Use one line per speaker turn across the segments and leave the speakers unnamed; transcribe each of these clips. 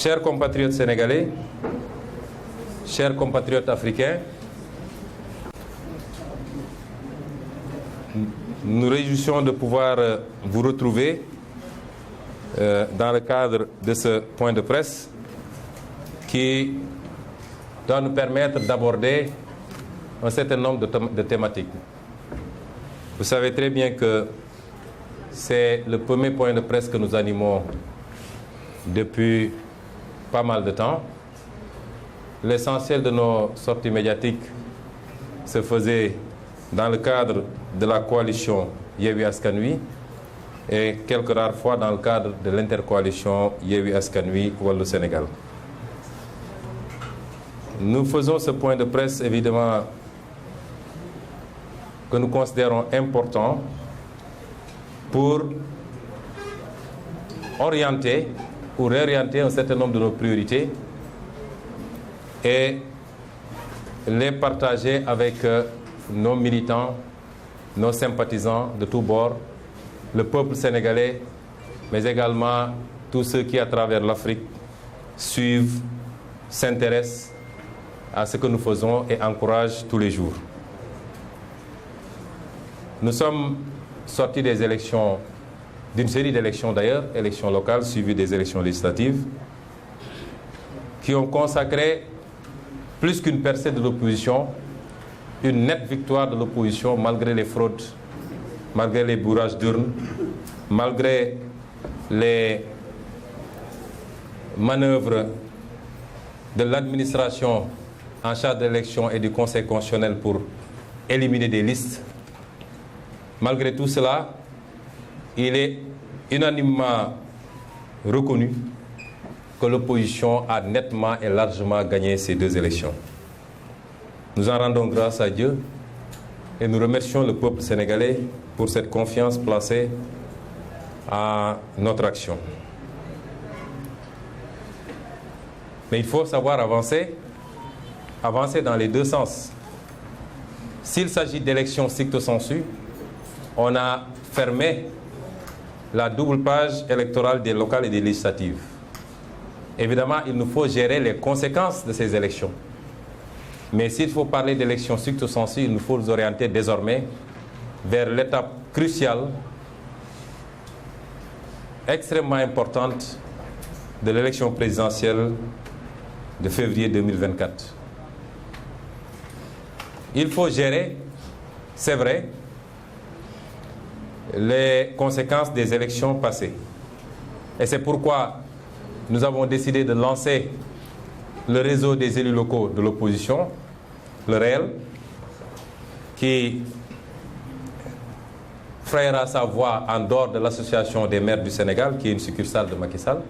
Chers compatriotes sénégalais, chers compatriotes africains, nous nous réjouissons de pouvoir vous retrouver dans le cadre de ce point de presse qui doit nous permettre d'aborder un certain nombre de thématiques. Vous savez très bien que c'est le premier point de presse que nous animons depuis pas mal de temps. L'essentiel de nos sorties médiatiques se faisait dans le cadre de la coalition Yewwi Askan Wi et quelques rares fois dans le cadre de l'intercoalition Yewwi Askan Wi Wallu Sénégal. Nous faisons ce point de presse évidemment que nous considérons important pour orienter ou réorienter un certain nombre de nos priorités et les partager avec nos militants, nos sympathisants de tous bords, le peuple sénégalais, mais également tous ceux qui, à travers l'Afrique, suivent, s'intéressent à ce que nous faisons et encouragent tous les jours. Nous sommes sortis des élections, d'une série d'élections d'ailleurs, élections locales suivies des élections législatives, qui ont consacré plus qu'une percée de l'opposition, une nette victoire de l'opposition malgré les fraudes, malgré les bourrages d'urnes, malgré les manœuvres de l'administration en charge de l'élection et du Conseil constitutionnel pour éliminer des listes. Malgré tout cela, il est unanimement reconnu que l'opposition a nettement et largement gagné ces deux élections. Nous en rendons grâce à Dieu et nous remercions le peuple sénégalais pour cette confiance placée à notre action. Mais il faut savoir avancer dans les deux sens. S'il s'agit d'élections stricto sensu, on a fermé la double page électorale des locales et des législatives. Évidemment, il nous faut gérer les conséquences de ces élections. Mais s'il faut parler d'élections stricto sensu, il nous faut nous orienter désormais vers l'étape cruciale, extrêmement importante, de l'élection présidentielle de février 2024. Il faut gérer, c'est vrai, les conséquences des élections passées. Et c'est pourquoi nous avons décidé de lancer le réseau des élus locaux de l'opposition, le REL, qui frayera sa voix en dehors de l'Association des maires du Sénégal, qui est une succursale de Macky Sall.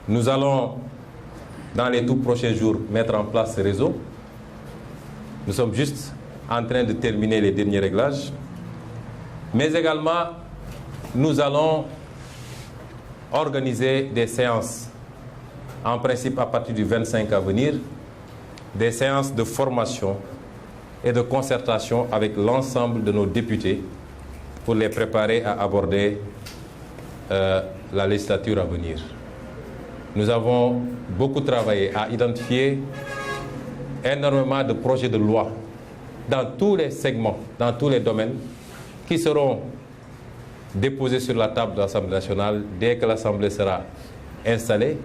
Nous allons, dans les tout prochains jours, mettre en place ce réseau. Nous sommes juste en train de terminer les derniers réglages. Mais également, nous allons organiser des séances, en principe à partir du 25 à venir, des séances de formation et de concertation avec l'ensemble de nos députés pour les préparer à aborder la législature à venir. Nous avons beaucoup travaillé à identifier énormément de projets de loi dans tous les segments, dans tous les domaines, qui seront déposés sur la table de l'Assemblée nationale dès que l'Assemblée sera installée,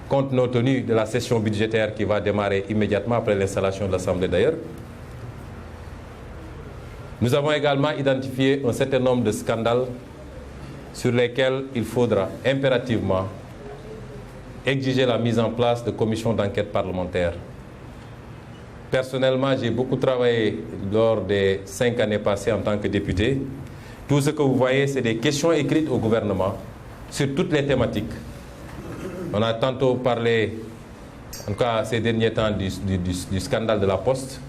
compte tenu de la session budgétaire qui va démarrer immédiatement après l'installation de l'Assemblée d'ailleurs. Nous avons également identifié un certain nombre de scandales sur lesquels il faudra impérativement exiger la mise en place de commissions d'enquête parlementaires. Personnellement, j'ai beaucoup travaillé lors des 5 années passées en tant que député. Tout ce que vous voyez, c'est des questions écrites au gouvernement sur toutes les thématiques. On a tantôt parlé, en tout cas ces derniers temps, du scandale de la Poste.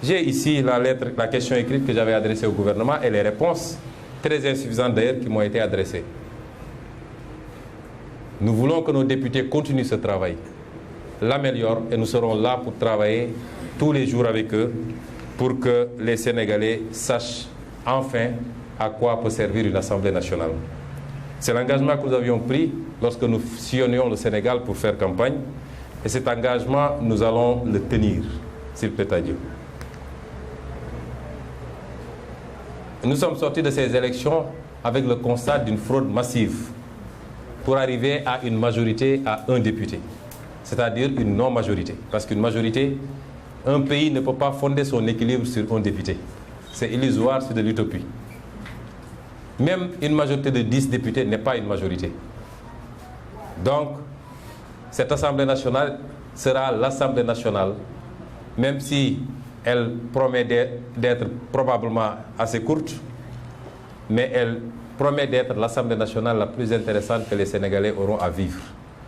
J'ai ici la question écrite que j'avais adressée au gouvernement et les réponses, très insuffisantes d'ailleurs, qui m'ont été adressées. Nous voulons que nos députés continuent ce travail, l'améliorent et nous serons là pour travailler tous les jours avec eux pour que les Sénégalais sachent enfin à quoi peut servir une Assemblée nationale. C'est l'engagement que nous avions pris lorsque nous sillonnions le Sénégal pour faire campagne. Et cet engagement, nous allons le tenir, s'il plaît à Dieu. Nous sommes sortis de ces élections avec le constat d'une fraude massive pour arriver à une majorité à un député, c'est-à-dire une non-majorité. Parce qu'une majorité, un pays ne peut pas fonder son équilibre sur un député. C'est illusoire, c'est de l'utopie. Même une majorité de 10 députés n'est pas une majorité. Donc, cette Assemblée nationale sera l'Assemblée nationale, même si elle promet d'être probablement assez courte, mais elle promet d'être l'Assemblée nationale la plus intéressante que les Sénégalais auront à vivre.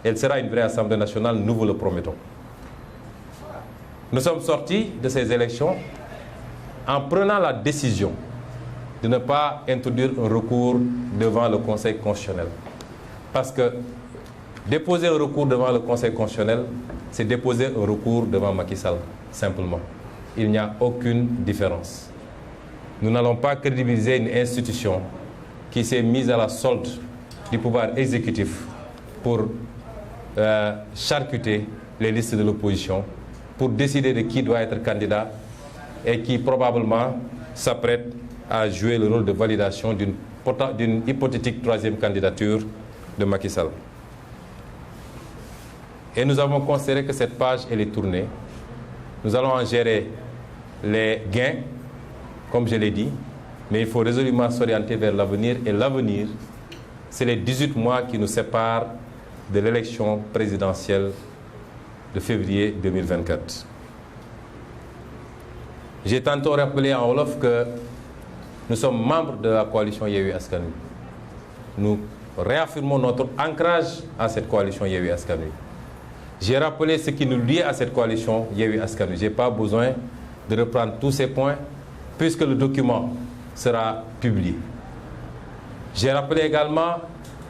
Elle sera une vraie Assemblée nationale, nous vous le promettons. Nous sommes sortis de ces élections en prenant la décision de ne pas introduire un recours devant le Conseil constitutionnel. Parce que déposer un recours devant le Conseil constitutionnel, c'est déposer un recours devant Macky Sall, simplement. Il n'y a aucune différence. Nous n'allons pas crédibiliser une institution qui s'est mise à la solde du pouvoir exécutif pour charcuter les listes de l'opposition, pour décider de qui doit être candidat et qui probablement s'apprête à jouer le rôle de validation d'une hypothétique troisième candidature de Macky Sall. Et nous avons considéré que cette page, elle est tournée. Nous allons en gérer les gains, comme je l'ai dit, mais il faut résolument s'orienter vers l'avenir. Et l'avenir, c'est les 18 mois qui nous séparent de l'élection présidentielle de février 2024. J'ai tantôt rappelé en Wolof que nous sommes membres de la coalition Yewwi Askan Wi. Nous réaffirmons notre ancrage à cette coalition Yewwi Askan Wi. J'ai rappelé ce qui nous lie à cette coalition Yewwi Askan Wi. Je n'ai pas besoin de reprendre tous ces points puisque le document sera publié. J'ai rappelé également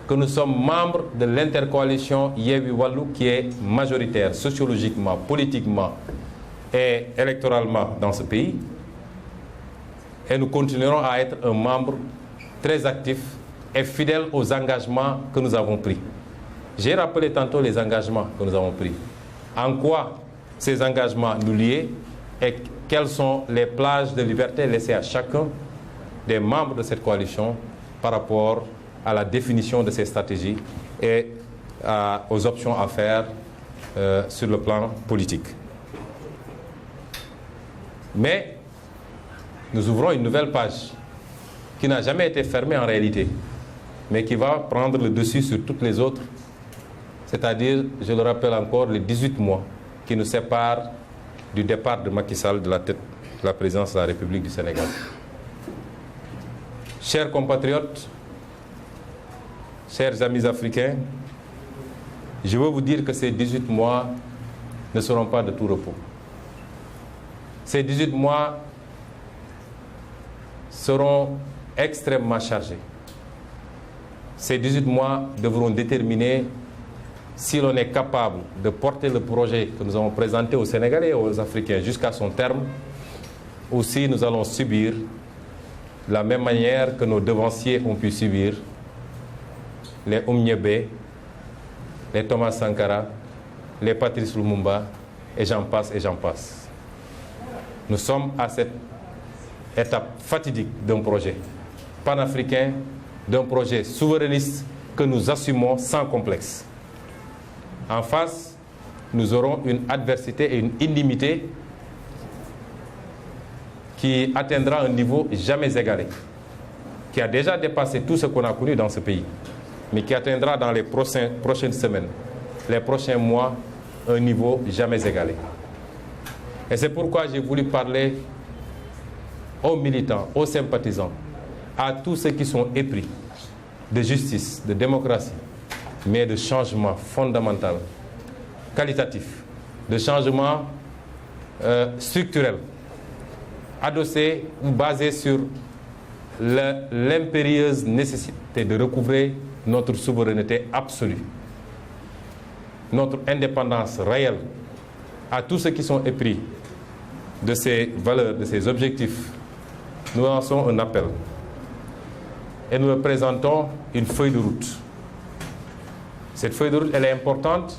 que nous sommes membres de l'intercoalition Yewwi Wallu qui est majoritaire sociologiquement, politiquement et électoralement dans ce pays. Et nous continuerons à être un membre très actif et fidèle aux engagements que nous avons pris. J'ai rappelé tantôt les engagements que nous avons pris. En quoi ces engagements nous lient et quelles sont les plages de liberté laissées à chacun des membres de cette coalition par rapport à la définition de ces stratégies et aux options à faire sur le plan politique. Mais nous ouvrons une nouvelle page qui n'a jamais été fermée en réalité, mais qui va prendre le dessus sur toutes les autres, c'est-à-dire, je le rappelle encore, les 18 mois qui nous séparent du départ de Macky Sall de la tête de la présidence de la République du Sénégal. Chers compatriotes, chers amis africains, je veux vous dire que ces 18 mois ne seront pas de tout repos. Ces 18 mois seront extrêmement chargés. Ces 18 mois devront déterminer si l'on est capable de porter le projet que nous avons présenté aux Sénégalais et aux Africains jusqu'à son terme, ou si nous allons subir de la même manière que nos devanciers ont pu subir les Oumniébé, les Thomas Sankara, les Patrice Lumumba, et j'en passe et j'en passe. Nous sommes à cette étape fatidique d'un projet panafricain, d'un projet souverainiste que nous assumons sans complexe. En face, nous aurons une adversité et une inimité qui atteindra un niveau jamais égalé, qui a déjà dépassé tout ce qu'on a connu dans ce pays, mais qui atteindra dans les prochaines semaines, les prochains mois, un niveau jamais égalé. Et c'est pourquoi j'ai voulu parler aux militants, aux sympathisants, à tous ceux qui sont épris de justice, de démocratie, mais de changement fondamental, qualitatif, de changement structurel, adossé ou basé sur l'impérieuse nécessité de recouvrer notre souveraineté absolue, notre indépendance réelle. À tous ceux qui sont épris de ces valeurs, de ces objectifs, nous lançons un appel. et nous leur présentons une feuille de route. Cette feuille de route, elle est importante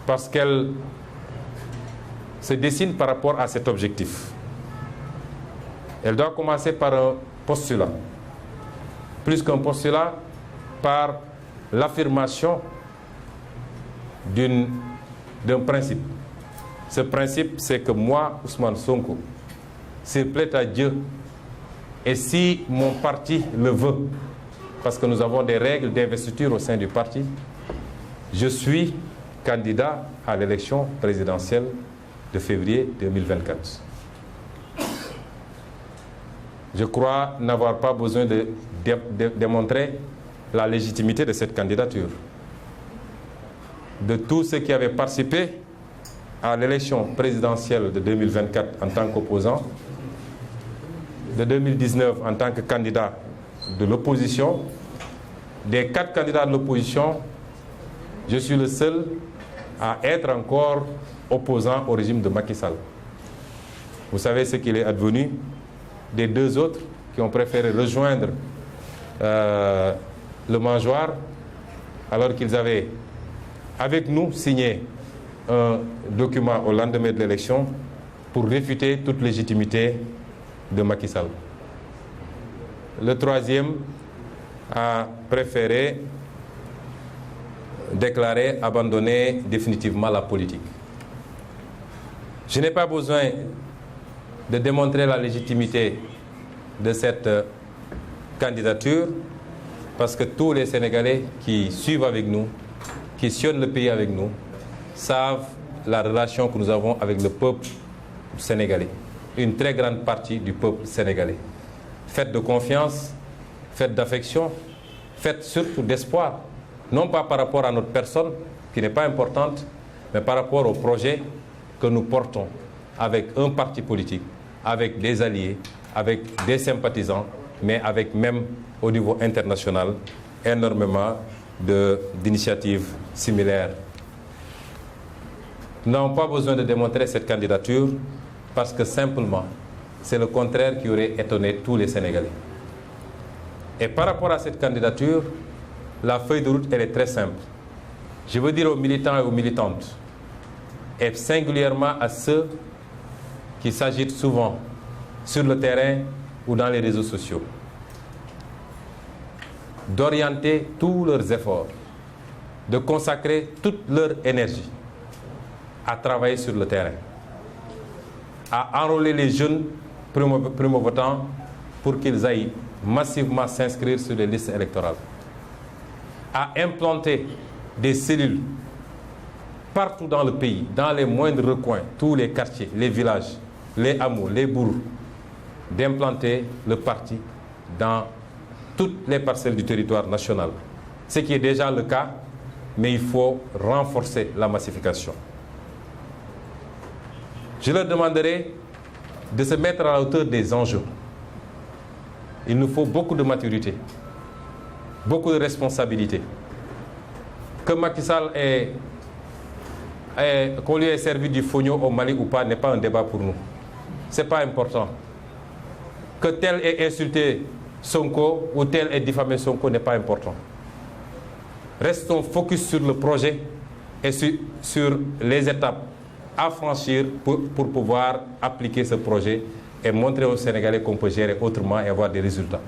parce qu'elle se dessine par rapport à cet objectif. Elle doit commencer par un postulat. Plus qu'un postulat, par l'affirmation d'un principe. Ce principe, c'est que moi, Ousmane Sonko, s'il plaît à Dieu, et si mon parti le veut, parce que nous avons des règles d'investiture au sein du parti, je suis candidat à l'élection présidentielle de février 2024. Je crois n'avoir pas besoin de démontrer la légitimité de cette candidature. De tous ceux qui avaient participé à l'élection présidentielle de 2024 en tant qu'opposant, de 2019 en tant que candidat de l'opposition, des 4 candidats de l'opposition, je suis le seul à être encore opposant au régime de Macky Sall. Vous savez ce qu'il est advenu des 2 autres qui ont préféré rejoindre le mangeoire alors qu'ils avaient, avec nous, signé un document au lendemain de l'élection pour réfuter toute légitimité de Macky Sall. Le 3e a préféré déclarer abandonner définitivement la politique. Je n'ai pas besoin de démontrer la légitimité de cette candidature parce que tous les Sénégalais qui suivent avec nous, qui sillonnent le pays avec nous, savent la relation que nous avons avec le peuple sénégalais. Une très grande partie du peuple sénégalais. Faite de confiance, faite d'affection, faite surtout d'espoir. Non pas par rapport à notre personne, qui n'est pas importante, mais par rapport au projet que nous portons avec un parti politique, avec des alliés, avec des sympathisants, mais avec même au niveau international, énormément d'initiatives similaires. Nous n'avons pas besoin de démontrer cette candidature parce que simplement, c'est le contraire qui aurait étonné tous les Sénégalais. Et par rapport à cette candidature, la feuille de route, elle est très simple. Je veux dire aux militants et aux militantes, et singulièrement à ceux qui s'agitent souvent sur le terrain ou dans les réseaux sociaux, d'orienter tous leurs efforts, de consacrer toute leur énergie à travailler sur le terrain, à enrôler les jeunes primo-votants pour qu'ils aillent massivement s'inscrire sur les listes électorales, à implanter des cellules partout dans le pays, dans les moindres recoins, tous les quartiers, les villages, les hameaux, les bourgs, d'implanter le parti dans toutes les parcelles du territoire national. Ce qui est déjà le cas, mais il faut renforcer la massification. Je leur demanderai de se mettre à la hauteur des enjeux. Il nous faut beaucoup de maturité, beaucoup de responsabilité. Que Macky Sall qu'on lui ait servi du fognon au Mali ou pas n'est pas un débat pour nous. Ce n'est pas important. Que tel ait insulté Sonko ou tel ait diffamé Sonko n'est pas important. Restons focus sur le projet et sur les étapes à franchir pour pouvoir appliquer ce projet et montrer aux Sénégalais qu'on peut gérer autrement et avoir des résultats.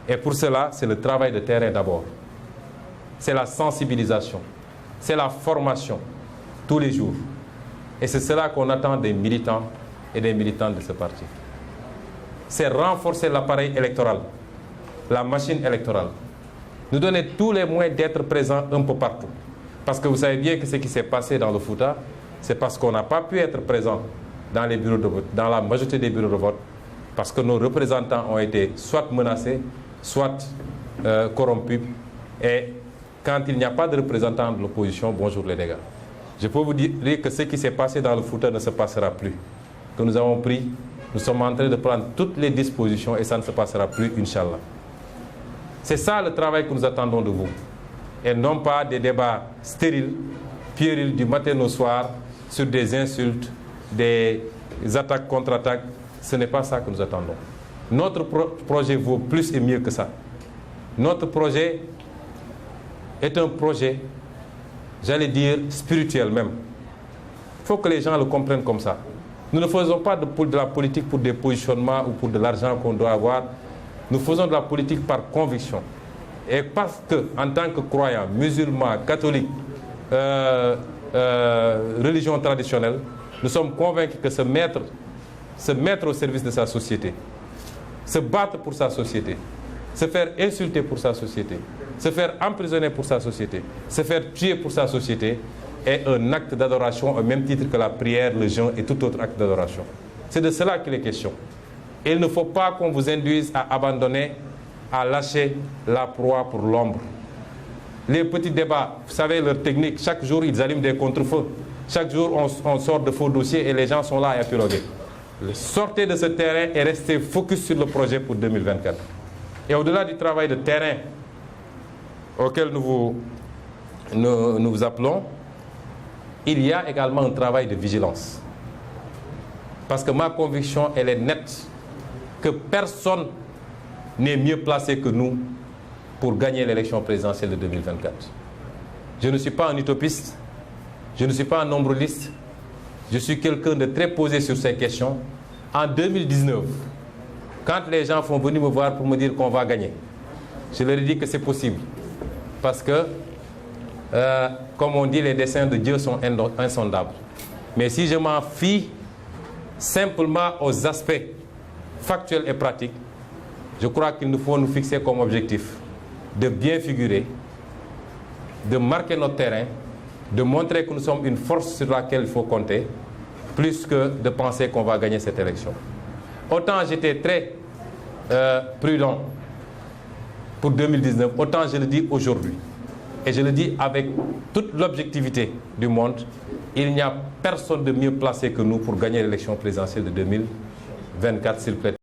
Et pour cela, c'est le travail de terrain d'abord. C'est la sensibilisation. C'est la formation tous les jours. Et c'est cela qu'on attend des militants et des militantes de ce parti. C'est renforcer l'appareil électoral, la machine électorale. Nous donner tous les moyens d'être présents un peu partout. Parce que vous savez bien que ce qui s'est passé dans le Fouta, c'est parce qu'on n'a pas pu être présent dans les bureaux de vote, dans la majorité des bureaux de vote, parce que nos représentants ont été soit menacés, soit corrompus. Et quand il n'y a pas de représentants de l'opposition, bonjour les dégâts. Je peux vous dire que ce qui s'est passé dans le Fouta ne se passera plus. Que nous avons pris, nous sommes en train de prendre toutes les dispositions et ça ne se passera plus, Inch'Allah. C'est ça le travail que nous attendons de vous. Et non pas des débats stériles, puérils du matin au soir, sur des insultes, des attaques contre-attaques. Ce n'est pas ça que nous attendons. Notre projet vaut plus et mieux que ça. Notre projet est un projet, j'allais dire, spirituel même. Il faut que les gens le comprennent comme ça. Nous ne faisons pas de la politique pour des positionnements ou pour de l'argent qu'on doit avoir. Nous faisons de la politique par conviction. Et parce que, en tant que croyants, musulmans, catholiques, religion traditionnelle, nous sommes convaincus que se mettre au service de sa société, se battre pour sa société, se faire insulter pour sa société, se faire emprisonner pour sa société, se faire tuer pour sa société est un acte d'adoration au même titre que la prière, le jeûne et tout autre acte d'adoration. C'est de cela qu'il est question. Et il ne faut pas qu'on vous induise à abandonner, à lâcher la proie pour l'ombre. Les petits débats, vous savez leur technique, chaque jour ils allument des contre-feux. Chaque jour on sort de faux dossiers et les gens sont là à épiloguer. Sortez de ce terrain et restez focus sur le projet pour 2024. Et au-delà du travail de terrain auquel nous vous appelons, il y a également un travail de vigilance. Parce que ma conviction, elle est nette, que personne n'est mieux placé que nous pour gagner l'élection présidentielle de 2024. Je ne suis pas un utopiste, je ne suis pas un nombreliste, je suis quelqu'un de très posé sur ces questions. En 2019, quand les gens sont venus me voir pour me dire qu'on va gagner, je leur ai dit que c'est possible. Parce que, comme on dit, les desseins de Dieu sont insondables. Mais si je m'en fie simplement aux aspects factuels et pratiques, je crois qu'il nous faut nous fixer comme objectif de bien figurer, de marquer notre terrain, de montrer que nous sommes une force sur laquelle il faut compter, plus que de penser qu'on va gagner cette élection. Autant j'étais très prudent pour 2019, autant je le dis aujourd'hui. Et je le dis avec toute l'objectivité du monde, il n'y a personne de mieux placé que nous pour gagner l'élection présidentielle de 2024, s'il vous plaît.